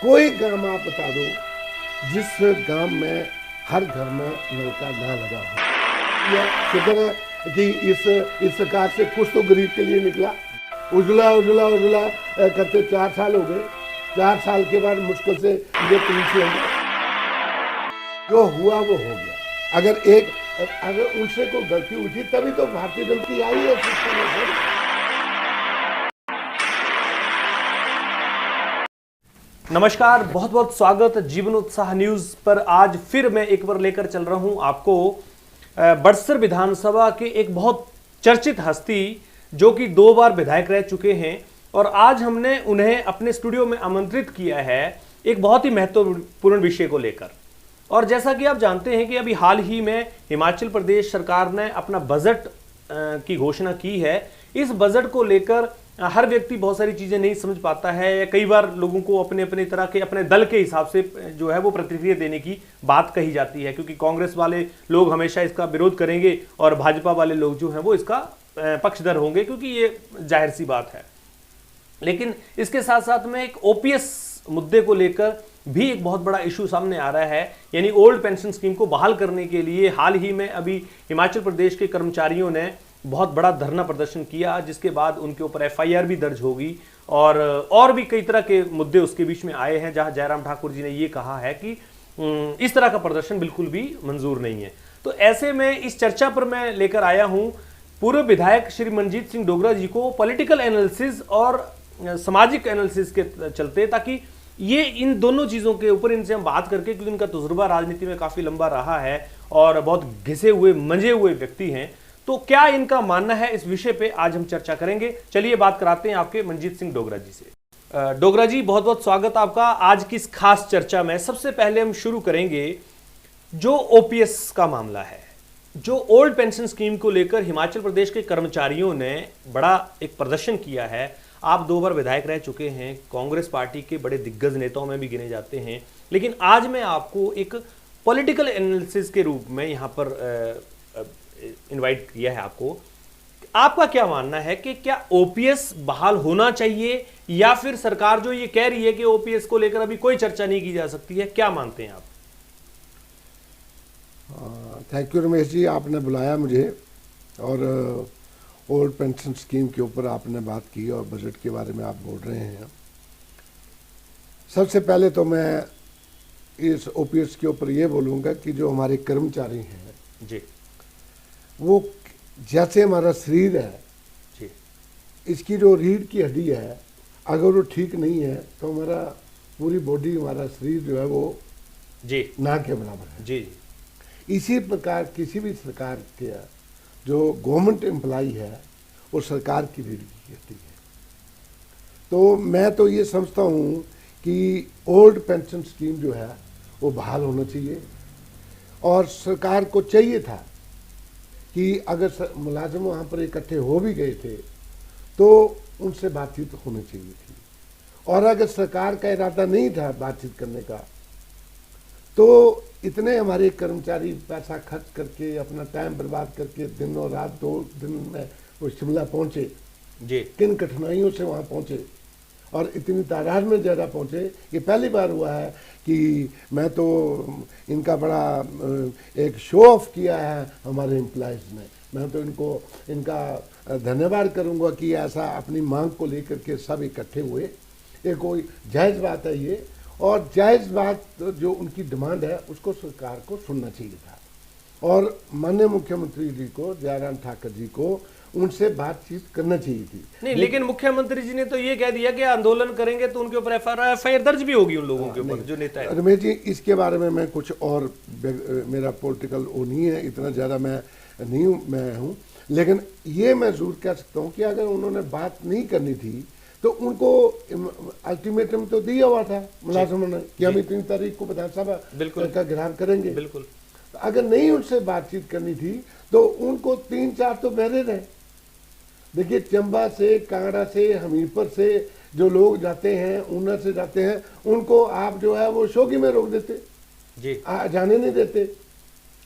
कोई गांव आप बता दो जिस गांव में हर घर में नल का ना लगा हो। या शुक्र है कि इस सरकार से कुछ तो गरीब के लिए निकला। उजला उजला उजला करते 4 साल हो गए। 4 साल के बाद मुश्किल से ये 3 से जो हुआ वो हो गया। अगर उनसे कोई गलती हुई थी तभी तो भारतीय गलती आई है सिस्टम में। नमस्कार, बहुत बहुत स्वागत जीवन उत्साह न्यूज पर। आज फिर मैं एक बार लेकर चल रहा हूं आपको बड़सर विधानसभा के एक बहुत चर्चित हस्ती जो कि 2 बार विधायक रह चुके हैं और आज हमने उन्हें अपने स्टूडियो में आमंत्रित किया है एक बहुत ही महत्वपूर्ण विषय को लेकर। और जैसा कि आप जानते हैं कि अभी हाल ही में हिमाचल प्रदेश सरकार ने अपना बजट की घोषणा की है। इस बजट को लेकर हर व्यक्ति बहुत सारी चीजें नहीं समझ पाता है या कई बार लोगों को अपने अपने तरह के अपने दल के हिसाब से जो है वो प्रतिक्रिया देने की बात कही जाती है, क्योंकि कांग्रेस वाले लोग हमेशा इसका विरोध करेंगे और भाजपा वाले लोग जो हैं वो इसका पक्षधर होंगे, क्योंकि ये जाहिर सी बात है। लेकिन इसके साथ साथ में एक ओपीएस मुद्दे को लेकर भी एक बहुत बड़ा इशू सामने आ रहा है, यानी ओल्ड पेंशन स्कीम को बहाल करने के लिए हाल ही में अभी हिमाचल प्रदेश के कर्मचारियों ने बहुत बड़ा धरना प्रदर्शन किया, जिसके बाद उनके ऊपर एफआईआर भी दर्ज होगी और भी कई तरह के मुद्दे उसके बीच में आए हैं, जहां जयराम ठाकुर जी ने ये कहा है कि इस तरह का प्रदर्शन बिल्कुल भी मंजूर नहीं है। तो ऐसे में इस चर्चा पर मैं लेकर आया हूं पूर्व विधायक श्री मनजीत सिंह डोगरा जी को पॉलिटिकल एनालिसिस और सामाजिक एनालिसिस के चलते, ताकि ये इन दोनों चीजों के ऊपर इनसे हम बात करके, क्योंकि उनका तजुर्बा राजनीति में काफी लंबा रहा है और बहुत घिसे हुए मंजे हुए व्यक्ति हैं, तो क्या इनका मानना है इस विषय पे आज हम चर्चा करेंगे। चलिए बात कराते हैं आपके मनजीत सिंह डोगरा जी से। डोगरा जी, बहुत बहुत स्वागत आपका आज की इस खास चर्चा में। सबसे पहले हम शुरू करेंगे जो ओपीएस का मामला है, जो ओल्ड पेंशन स्कीम को लेकर हिमाचल प्रदेश के कर्मचारियों ने बड़ा एक प्रदर्शन किया है। आप 2 बार विधायक रह चुके हैं, कांग्रेस पार्टी के बड़े दिग्गज नेताओं में भी गिने जाते हैं, लेकिन आज मैं आपको एक पॉलिटिकल एनालिसिस के रूप में यहाँ पर इनवाइट किया है। आपका क्या मानना है कि क्या ओपीएस बहाल होना चाहिए या फिर सरकार जो ये कह रही है कि ओपीएस को लेकर अभी कोई चर्चा नहीं की जा सकती है, क्या मानते हैं आप? थैंक यू रमेश जी, आपने बुलाया मुझे और ओल्ड पेंशन स्कीम के ऊपर आपने बात की और बजट के बारे में आप बोल रहे हैं। सबसे पहले तो मैं इस ओपीएस के ऊपर ये बोलूँगा कि जो हमारे कर्मचारी हैं जी, वो जैसे हमारा शरीर है जी, इसकी जो रीढ़ की हड्डी है, अगर वो ठीक नहीं है तो हमारा पूरी बॉडी, हमारा शरीर जो है वो जी ना के बराबर है। जी। इसी प्रकार किसी भी सरकार के जो गवर्नमेंट एम्प्लॉई है वो सरकार की रीढ़ की हड्डी है। तो मैं तो ये समझता हूँ कि ओल्ड पेंशन स्कीम जो है वो बहाल होना चाहिए और सरकार को चाहिए था कि अगर मुलाजिम वहाँ पर इकट्ठे हो भी गए थे तो उनसे बातचीत होनी चाहिए थी, और अगर सरकार का इरादा नहीं था बातचीत करने का तो इतने हमारे कर्मचारी पैसा खर्च करके, अपना टाइम बर्बाद करके दिन और रात 2 दिन में वो शिमला पहुँचे जी, किन कठिनाइयों से वहाँ पहुँचे और इतनी तादाद में ज़्यादा पहुँचे। ये पहली बार हुआ है कि मैं तो इनका बड़ा एक शो ऑफ किया है हमारे एम्प्लॉयज़ ने। मैं तो इनका धन्यवाद करूँगा कि ऐसा अपनी मांग को लेकर के सब इकट्ठे हुए। ये कोई जायज़ बात है ये, और जायज़ बात जो उनकी डिमांड है उसको सरकार को सुनना चाहिए था, और माननीय मुख्यमंत्री जी को, जयराम ठाकुर जी को उनसे बातचीत करना चाहिए थी। नहीं, लेकिन मुख्यमंत्री जी ने तो ये कह दिया कि आंदोलन करेंगे तो उनके ऊपर एफआईआर दर्ज भी होगी उन लोगों के ऊपर जो नेता है। रमेश जी, इसके बारे में मैं कुछ और, मेरा पॉलिटिकल वो नहीं है, इतना ज़्यादा मैं हूँ, लेकिन ये मैं जरूर कह सकता हूँ कि अगर उन्होंने बात नहीं करनी थी तो उनको अल्टीमेटम तो दिया हुआ था मुलाजिमों ने कि हम इतनी तारीख को विधानसभा का घेराव करेंगे। बिल्कुल। अगर नहीं उनसे बातचीत करनी थी तो उनको 3-4 तो बहरे रहे। देखिए, चंबा से, कांगड़ा से, हमीरपुर से जो लोग जाते हैं, ऊना से जाते हैं, उनको आप जो है वो शोकी में रोक देते जी, जाने नहीं देते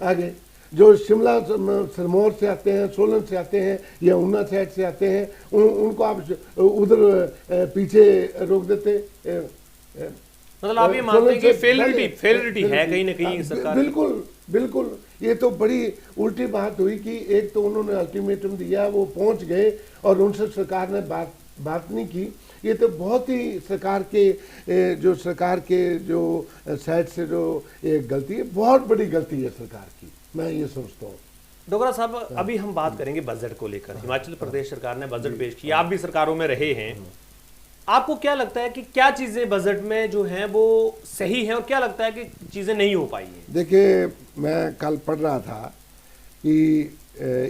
आगे। जो शिमला सिरमौर से आते हैं, सोलन से आते हैं या ऊना साइड से आते हैं, उनको आप उधर पीछे रोक देते। मतलब आप ये मानते हैं कि फेलिडिटी है कहीं ना कहीं सरकार की? बिल्कुल बिल्कुल। ये तो बड़ी उल्टी बात हुई कि एक तो उन्होंने अल्टीमेटम दिया, वो पहुंच गए और उनसे सरकार ने बात नहीं की। ये तो बहुत ही सरकार के जो साइड से जो एक गलती है, बहुत बड़ी गलती है सरकार की, मैं ये समझता हूँ। डोगरा साहब, अभी हम बात करेंगे बजट को लेकर। हिमाचल प्रदेश सरकार ने बजट पेश किया, आप भी सरकारों में रहे हैं, आपको क्या लगता है कि क्या चीजें बजट में जो हैं वो सही हैं और क्या लगता है कि चीजें नहीं हो पाई हैं? देखिए, मैं कल पढ़ रहा था कि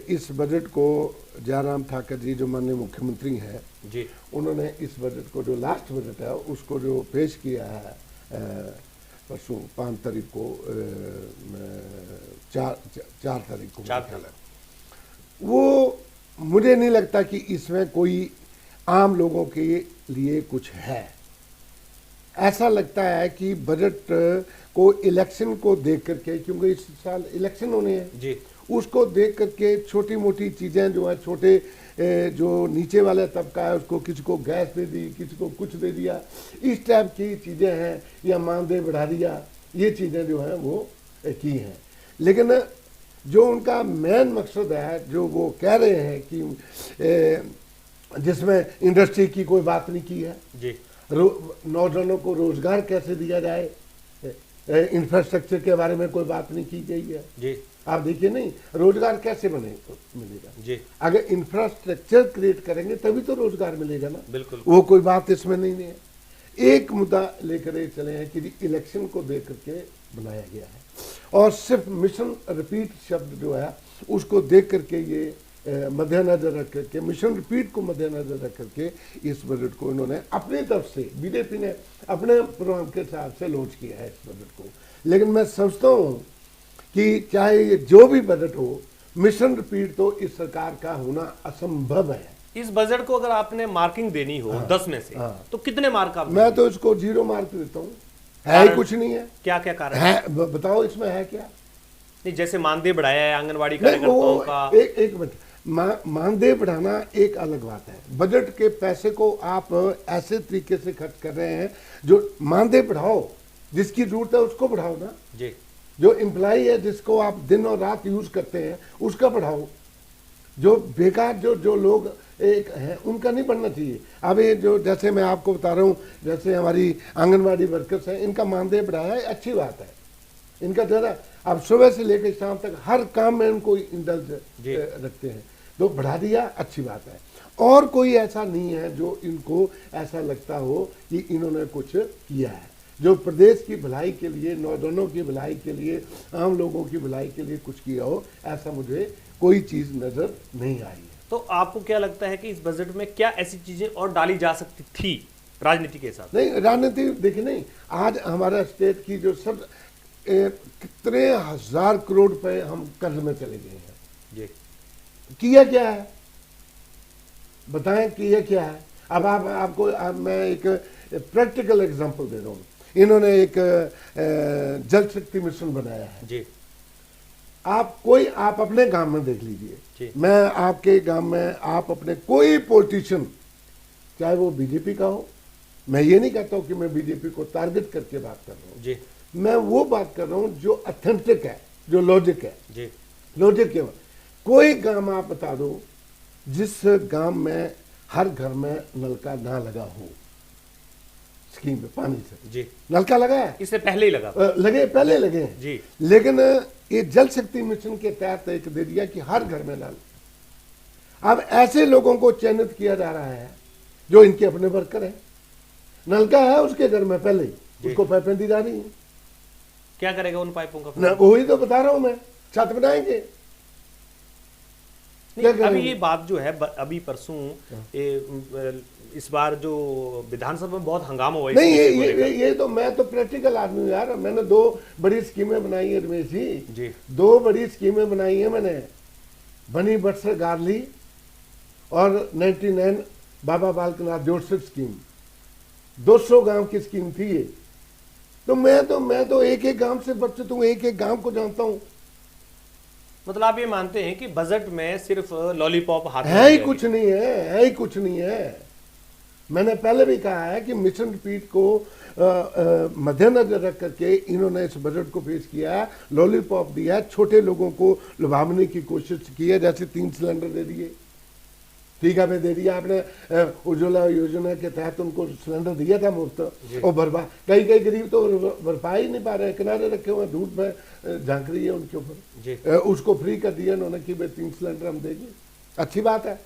इस बजट को जयराम ठाकुर जी जो माननीय मुख्यमंत्री हैं जी, उन्होंने इस बजट को, जो लास्ट बजट है उसको जो पेश किया है परसों 5 तारीख को, 4 तारीख को, 4 तारीख, वो मुझे नहीं लगता कि इसमें कोई आम लोगों के लिए कुछ है। ऐसा लगता है कि बजट को इलेक्शन को देख करके, क्योंकि इस साल इलेक्शन होने हैं जी, उसको देख करके छोटी मोटी चीज़ें जो है, छोटे जो नीचे वाला तबका है उसको, किसी को गैस दे दी, किसी को कुछ दे दिया, इस टाइप की चीज़ें हैं, या मानदेय बढ़ा दिया, ये चीज़ें जो हैं वो की हैं। लेकिन जो उनका मेन मकसद है, जो वो कह रहे हैं कि जिसमें इंडस्ट्री की कोई बात नहीं की है जी, नौजवानों को रोजगार कैसे दिया जाए, इंफ्रास्ट्रक्चर के बारे में कोई बात नहीं की गई है जी, आप देखिए, नहीं रोजगार कैसे मिलेगा जी, अगर इंफ्रास्ट्रक्चर क्रिएट करेंगे तभी तो रोजगार मिलेगा ना। बिल्कुल, वो कोई बात इसमें नहीं है। एक मुद्दा लेकर ये चले हैं कि इलेक्शन को देख करके बनाया गया है, और सिर्फ मिशन रिपीट शब्द जो है उसको देख करके ये मद्देनजर रख करके, मिशन रिपीट को मद्देनजर रख करके इस बजट को इन्होंने अपनी तरफ से, बीजेपी ने अपने प्रोग्राम के हिसाब से लॉन्च किया है इस बजट को। लेकिन मैं समझता हूँ कि चाहे ये जो भी बजट हो, मिशन रिपीट तो इस सरकार का होना असंभव है। इस बजट को अगर आपने मार्किंग देनी हो 10 में से, तो कितने मार्क आप मैं तो इसको 0 मार्क देता हूँ। है ही कुछ नहीं है। क्या क्या कारण है, बताओ इसमें है क्या? नहीं, जैसे मानदेय बढ़ाया है आंगनवाड़ी कार्यकर्ताओं का। एक मिनट, मानदेय बढ़ाना एक अलग बात है। बजट के पैसे को आप ऐसे तरीके से खर्च कर रहे हैं, जो मानदेय बढ़ाओ, जिसकी जरूरत है उसको बढ़ाओ ना जी, जो एम्प्लॉय है जिसको आप दिन और रात यूज करते हैं उसका बढ़ाओ। जो बेकार जो लोग एक हैं उनका नहीं बढ़ना चाहिए। अब ये जो, जैसे मैं आपको बता रहा हूँ, जैसे हमारी आंगनवाड़ी वर्कर्स हैं, इनका मानदेय बढ़ाया है, अच्छी बात है। इनका ज़रा अब सुबह से लेकर शाम तक हर काम में उनको इंडल्ज रखते हैं, तो बढ़ा दिया, अच्छी बात है। और कोई ऐसा नहीं है जो इनको ऐसा लगता हो कि इन्होंने कुछ किया है जो प्रदेश की भलाई के लिए, नौजवानों की भलाई के लिए, आम लोगों की भलाई के लिए कुछ किया हो, ऐसा मुझे कोई चीज़ नज़र नहीं आई है। तो आपको क्या लगता है कि इस बजट में क्या ऐसी चीजें और डाली जा सकती थी राजनीति के साथ? नहीं, राजनीति देखिए, नहीं, आज हमारा स्टेट की जो सब कितने 1000 करोड़ रुपए हम कर्ज में चले गए हैं। जी, किया क्या है बताएं, किया क्या है? अब मैं एक प्रैक्टिकल एग्जांपल दे रहा हूँ। इन्होंने एक जल शक्ति मिशन बनाया है जी, आप अपने गांव में देख लीजिए, मैं आपके गांव में, आप अपने कोई पॉलिटिशियन, चाहे वो बीजेपी का हो, मैं ये नहीं कहता हूँ कि मैं बीजेपी को टारगेट करके बात कर रहा हूँ जी, मैं वो बात कर रहा हूँ जो ऑथेंटिक है, जो लॉजिक है जी, लॉजिक के। कोई गांव आप बता दो जिस गांव में हर घर में नलका ना लगा हो, स्कीम पे पानी से जी नलका लगा है, इससे पहले ही लगा पहले लगे हैं जी। लेकिन ये जल शक्ति मिशन के तहत एक दे दिया कि हर घर में नल। अब ऐसे लोगों को चयनित किया जा रहा है जो इनके अपने वर्कर हैं, नलका है उसके घर में पहले ही, उसको पाइपें दी जा रही हैं। क्या करेगा उन पाइपों का? वही तो बता रहा हूं मैं, छत बनाएंगे। अभी ये बात जो है, अभी परसों इस बार जो विधानसभा में बहुत हंगामा हुआ, नहीं ये तो, मैं तो प्रैक्टिकल आदमी हूँ यार। मैंने 2 बड़ी स्कीमें बनाई है रमेश जी, 2 बड़ी स्कीमें बनाई है मैंने, बनी बट्सर गारली और 99 बाबा बालकनाथ जोड़सिफ स्कीम, 200 गांव की स्कीम थी ये। तो मैं तो एक गांव से परिचित हूँ, एक गांव को जानता हूँ। मतलब आप ये मानते हैं कि बजट में सिर्फ लॉलीपॉप हाथ है ही कुछ नहीं है, है ही कुछ नहीं है। मैंने पहले भी कहा है कि मिशन रिपीट को मद्देनजर रख करके इन्होंने इस बजट को पेश किया है, लॉलीपॉप दिया है, छोटे लोगों को लुभावने की कोशिश की है। जैसे 3 सिलेंडर दे दिए, ठीक है, दे दिया आपने। उज्ज्वला योजना के तहत उनको सिलेंडर दिया था मुफ्त, और भरपा कई गरीब तो भरपा ही नहीं पा रहे, किनारे रखे हुए, धूप में झांक रही है उनके ऊपर। उसको फ्री कर दिया उन्होंने कि भाई 3 सिलेंडर हम देंगे। अच्छी बात है,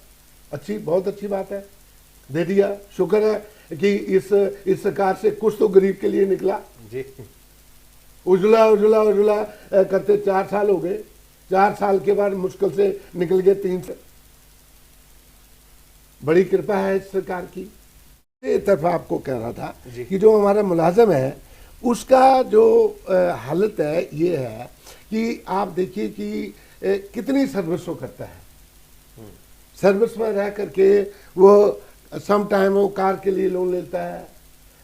बहुत अच्छी बात है, दे दिया। शुक्र है कि इस सरकार से कुछ तो गरीब के लिए निकला जी। उज्ज्वला करते 4 साल हो गए, 4 साल के बाद मुश्किल से निकल गए 3 से। बड़ी कृपा है इस सरकार की। एक तरफ आपको कह रहा था कि जो हमारा मुलाजम है उसका जो हालत है ये है कि आप देखिए कि कितनी सर्विस वो करता है। सर्विस में रह करके वो सम टाइम वो कार के लिए लोन लेता है,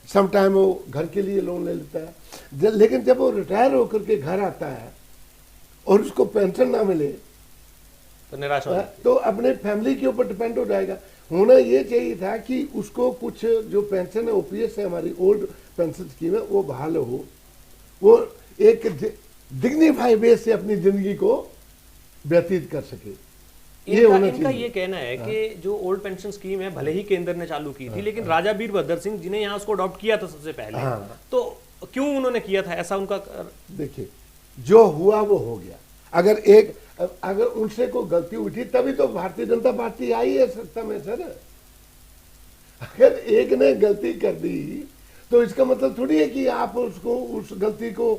सम टाइम वो घर के लिए लोन ले लेता है। लेकिन जब वो रिटायर होकर के घर आता है और उसको पेंशन ना मिले तो निराश हो, तो अपने फैमिली के ऊपर डिपेंड हो जाएगा। होना ये चाहिए था कि उसको कुछ जो पेंशन है, ओपीएस है, हमारी ओल्ड पेंशन स्कीम है, वो बहाल हो, वो एक डिग्निफाई वे से अपनी जिंदगी को व्यतीत कर सके। ये होना इनका ये कहना है कि जो ओल्ड पेंशन स्कीम है भले ही केंद्र ने चालू की थी, लेकिन राजा वीरभद्र सिंह जिन्हें यहाँ उसको अडॉप्ट किया था सबसे पहले, तो क्यों उन्होंने किया था ऐसा? उनका देखिए, जो हुआ वो हो गया। अगर उनसे कोई गलती उठी तभी तो भारतीय जनता पार्टी आई है सत्ता में सर। अगर एक ने गलती कर दी तो इसका मतलब थोड़ी है कि आप उसको, उस गलती को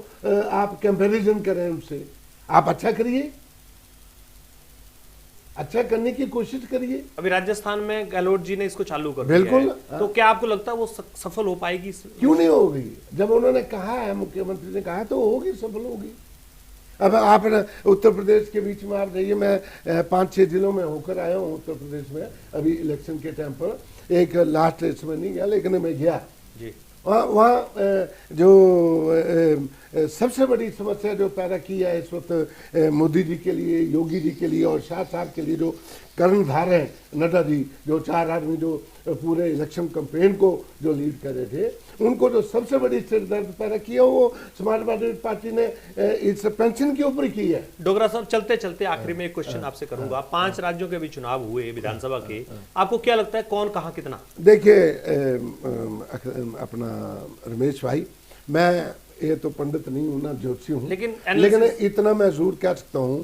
आप कंपैरिजन करें उनसे। आप अच्छा करिए, अच्छा करने की कोशिश करिए। अभी राजस्थान में गहलोत जी ने इसको चालू कर बिल्कुल दिया है, तो क्या आपको लगता है वो सफल हो पाएगी? क्यों नहीं होगी? जब उन्होंने कहा है, मुख्यमंत्री ने कहा है, तो होगी, सफल होगी। अब आप उत्तर प्रदेश के बीच में आप जाइए, मैं 5-6 जिलों में होकर आया हूँ उत्तर प्रदेश में अभी इलेक्शन के टाइम पर। एक लास्ट इसमें नहीं गया, लेकिन मैं गया जी। वहाँ जो सबसे बड़ी समस्या जो पैदा की है इस वक्त मोदी जी के लिए, योगी जी के लिए और शाह साहब के लिए, जो कर्णधार हैं नड्डा जी, जो 4 आदमी जो पूरे इलेक्शन कैंपेन को जो लीड कर रहे थे, उनको जो सबसे बड़ी सिरदर्द पैदा किया वो समाजवादी पार्टी ने इस पेंशन के ऊपर की है। डोगरा साहब, चलते चलते आखिरी में एक क्वेश्चन आपसे करूंगा। 5 राज्यों के भी चुनाव हुए विधानसभा के, आपको क्या लगता है कौन कहाँ कितना? देखिए अपना रमेश भाई, मैं ये तो पंडित नहीं हूं ना, ज्योतिषी हूं, लेकिन इतना मैं जरूर कह सकता हूं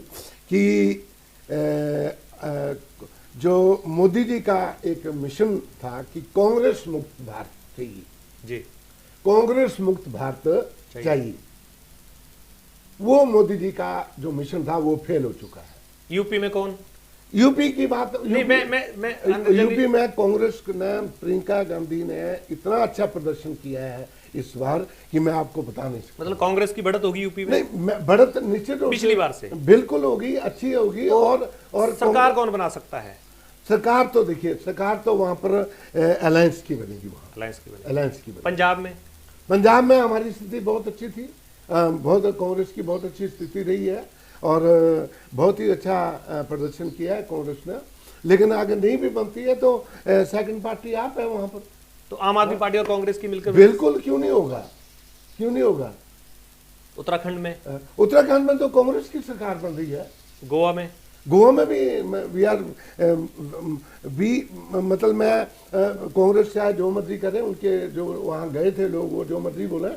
कि जो मोदी जी का एक मिशन था कि कांग्रेस मुक्त भारत चाहिए जी, कांग्रेस मुक्त भारत चाहिए, वो मोदी जी का जो मिशन था वो फेल हो चुका है। यूपी में कौन? यूपी की बात नहीं, मैं यूपी में कांग्रेस ने, प्रियंका गांधी ने इतना अच्छा प्रदर्शन किया है इस बार कि मैं आपको बता नहीं सकता। मतलब कांग्रेस की बढ़त होगी यूपी में? नहीं, बढ़त निश्चित पिछली बार से बिल्कुल होगी, अच्छी होगी। और सरकार कौन बना सकता है? सरकार तो देखिए, सरकार तो वहां पर अलायंस की बनेगी, वहां अलायंस की बनेगी। पंजाब में हमारी स्थिति बहुत अच्छी थी, बहुत कांग्रेस की बहुत अच्छी स्थिति रही है और बहुत ही अच्छा प्रदर्शन किया है कांग्रेस ने। लेकिन अगर नहीं भी बनती है तो सेकंड पार्टी आप है वहां पर, तो आम आदमी पार्टी और कांग्रेस की मिलकर बिल्कुल क्यों नहीं होगा, क्यों नहीं होगा। उत्तराखंड में तो कांग्रेस की सरकार बन रही है। गोवा में भी वी आर मतलब मैं कांग्रेस चाहे जो मर्जी करे, उनके जो वहाँ गए थे लोग वो जो मर्जी बोले,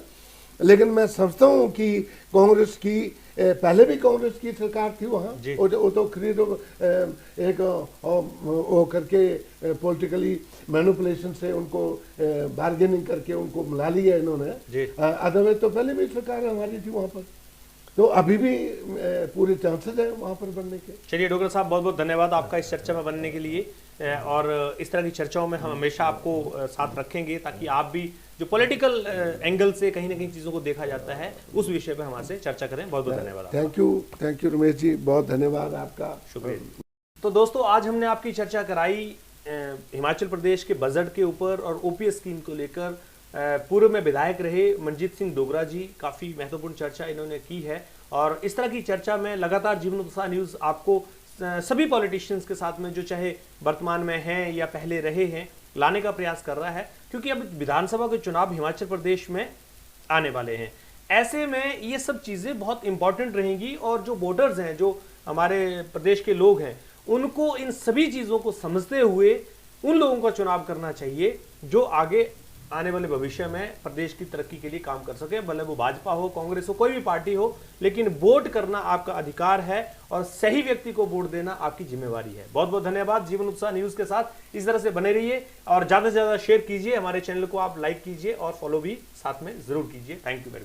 लेकिन मैं समझता हूँ कि कांग्रेस की पहले भी कांग्रेस की सरकार थी वहाँ, वो तो खरीद एक वो करके पॉलिटिकली मैनिपुलेशन से उनको बार्गेनिंग करके उनको मिला लिया इन्होंने। अदरवाइज तो पहले भी सरकार हमारी थी वहाँ पर, तो अभी भी पूरे चांसेस है वहाँ पर बनने के। चलिए डोगरा साहब, बहुत बहुत धन्यवाद आपका इस चर्चा में बनने के लिए, और इस तरह की चर्चाओं में हम हमेशा आपको साथ रखेंगे ताकि आप भी जो पॉलिटिकल एंगल से कहीं ना कहीं चीज़ों को देखा जाता है उस विषय पर हमारे चर्चा करें। बहुत बहुत धन्यवाद। थैंक यू रमेश जी, बहुत धन्यवाद आपका, शुक्रिया। तो दोस्तों, आज हमने आपकी चर्चा कराई हिमाचल प्रदेश के बजट के ऊपर और ओपीएस स्कीम को लेकर। पूर्व में विधायक रहे मनजीत सिंह डोगरा जी, काफ़ी महत्वपूर्ण चर्चा इन्होंने की है, और इस तरह की चर्चा में लगातार जीवन उत्साह न्यूज़ आपको सभी पॉलिटिशियंस के साथ में, जो चाहे वर्तमान में हैं या पहले रहे हैं, लाने का प्रयास कर रहा है, क्योंकि अब विधानसभा के चुनाव हिमाचल प्रदेश में आने वाले हैं। ऐसे में ये सब चीज़ें बहुत इंपॉर्टेंट रहेंगी और जो वोटर्स हैं, जो हमारे प्रदेश के लोग हैं, उनको इन सभी चीज़ों को समझते हुए उन लोगों का चुनाव करना चाहिए जो आगे आने वाले भविष्य में प्रदेश की तरक्की के लिए काम कर सके, भले वो भाजपा हो, कांग्रेस हो, कोई भी पार्टी हो, लेकिन वोट करना आपका अधिकार है और सही व्यक्ति को वोट देना आपकी जिम्मेवारी है। बहुत बहुत धन्यवाद। जीवन उत्साह न्यूज के साथ इस तरह से बने रहिए और ज्यादा से ज्यादा शेयर कीजिए, हमारे चैनल को आप लाइक कीजिए और फॉलो भी साथ में जरूर कीजिए। Thank you very much.